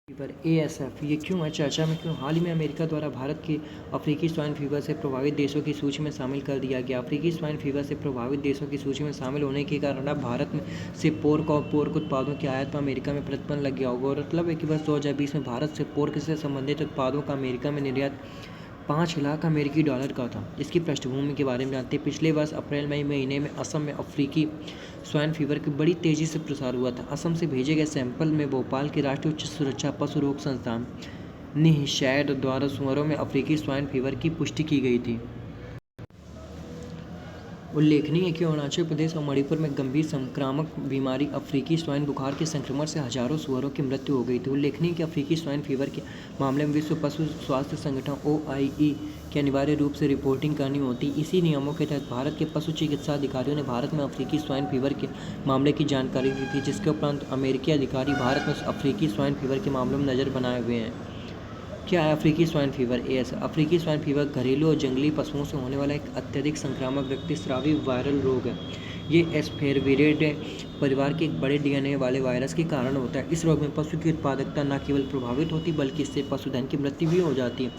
Fever ASF ये क्यों है चर्चा में क्यों? हाल ही में अमेरिका द्वारा भारत के अफ्रीकी स्वाइन फीवर से प्रभावित देशों की सूची में शामिल कर दिया गया। अफ्रीकी स्वाइन फीवर से प्रभावित देशों की सूची में शामिल होने के कारण अब भारत में से पोर्क और पोर्क उत्पादों की आयात पर अमेरिका में प्रतिबंध लग गया। गौरतलब है कि वर्ष 2020 में भारत से पोर्क से संबंधित उत्पादों का अमेरिका में निर्यात 5 लाख अमेरिकी डॉलर का था। इसकी पृष्ठभूमि के बारे में जानते हैं। पिछले वर्ष अप्रैल मई महीने में असम में अफ्रीकी स्वाइन फीवर की बड़ी तेज़ी से प्रसार हुआ था। असम से भेजे गए सैंपल में भोपाल के राष्ट्रीय उच्च सुरक्षा पशु रोग संस्थान निःशैद द्वारा सुअरों में अफ्रीकी स्वाइन फीवर की पुष्टि की गई थी। उल्लेखनीय है कि अरुणाचल प्रदेश और मणिपुर में गंभीर संक्रामक बीमारी अफ्रीकी स्वाइन बुखार के संक्रमण से हजारों सुअरों की मृत्यु हो गई थी। उल्लेखनीय है कि अफ्रीकी स्वाइन फीवर के मामले में विश्व पशु स्वास्थ्य संगठन OIE की अनिवार्य रूप से रिपोर्टिंग करनी होती। इसी नियमों के तहत भारत के पशु चिकित्सा अधिकारियों ने भारत में अफ्रीकी स्वाइन फीवर के मामले की जानकारी दी थी, जिसके उपरांत अमेरिकी अधिकारी भारत में अफ्रीकी स्वाइन फीवर के मामलों में नज़र बनाए हुए हैं। क्या है अफ्रीकी स्वाइन फीवर? अफ्रीकी स्वाइन फीवर घरेलू और जंगली पशुओं से होने वाला एक अत्यधिक संक्रामक रक्तस्रावी वायरल रोग है। ये एस्पेरविरिडे परिवार के एक बड़े DNA वाले वायरस के कारण होता है। इस रोग में पशु की उत्पादकता न केवल प्रभावित होती बल्कि इससे पशुधन की मृत्यु भी हो जाती है।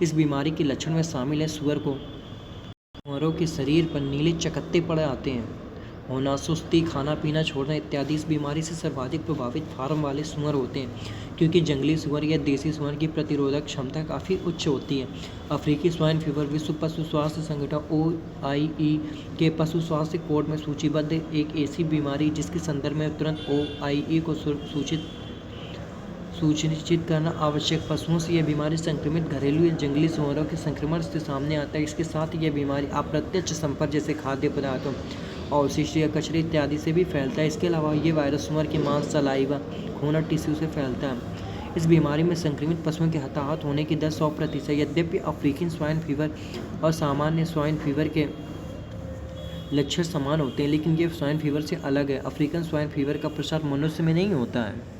इस बीमारी के लक्षण में शामिल है सुअरों के शरीर पर नीले चकत्ते पड़ आते हैं, होना, सुस्ती, खाना पीना छोड़ना इत्यादि। इस बीमारी से सर्वाधिक प्रभावित फार्म वाले सुअर होते हैं, क्योंकि जंगली सुअर या देसी सुअर की प्रतिरोधक क्षमता काफ़ी उच्च होती है। अफ्रीकी स्वाइन फीवर विश्व पशु स्वास्थ्य संगठन OIE के पशु स्वास्थ्य कोड में सूचीबद्ध एक ऐसी बीमारी जिसके संदर्भ में तुरंत OIE को सुनिश्चित करना आवश्यक। पशुओं से यह बीमारी संक्रमित घरेलू या जंगली सुअरों के संक्रमण से सामने आता है। इसके साथ ही यह बीमारी अप्रत्यक्ष संपर्क जैसे खाद्य पदार्थों, अवशिष्ट या कचरे इत्यादि से भी फैलता है। इसके अलावा ये वायरस सुअर के मांस, सलाइवा, खून और टिश्यू से फैलता है। इस बीमारी में संक्रमित पशुओं के हताहत होने की दर 100%। यद्यपि अफ्रीकन स्वाइन फीवर और सामान्य स्वाइन फीवर के लक्षण समान होते हैं, लेकिन ये स्वाइन फीवर से अलग है। अफ्रीकन स्वाइन फीवर का प्रसार मनुष्य में नहीं होता है।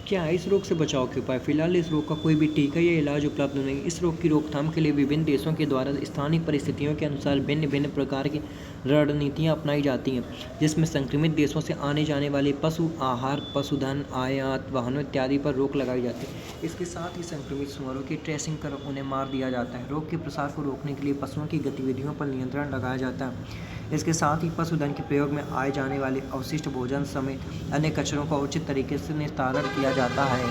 क्या है इस रोग से बचाव के उपाय? फिलहाल इस रोग का कोई भी टीका या इलाज उपलब्ध नहीं। इस रोग की रोकथाम के लिए विभिन्न देशों के द्वारा स्थानीय परिस्थितियों के अनुसार भिन्न भिन्न प्रकार की रणनीतियां अपनाई जाती हैं, जिसमें संक्रमित देशों से आने जाने वाले पशु आहार, पशुधन, आयात, वाहनों इत्यादि पर रोक लगाई जाती है। इसके साथ ही संक्रमित सुअरों की ट्रेसिंग कर उन्हें मार दिया जाता है। रोग के प्रसार को रोकने के लिए पशुओं की गतिविधियों पर नियंत्रण लगाया जाता है। इसके साथ ही पशुधन के प्रयोग में आए जाने वाले अवशिष्ट भोजन समेत अन्य कचरों का उचित तरीके से निस्तारण किया जाता है।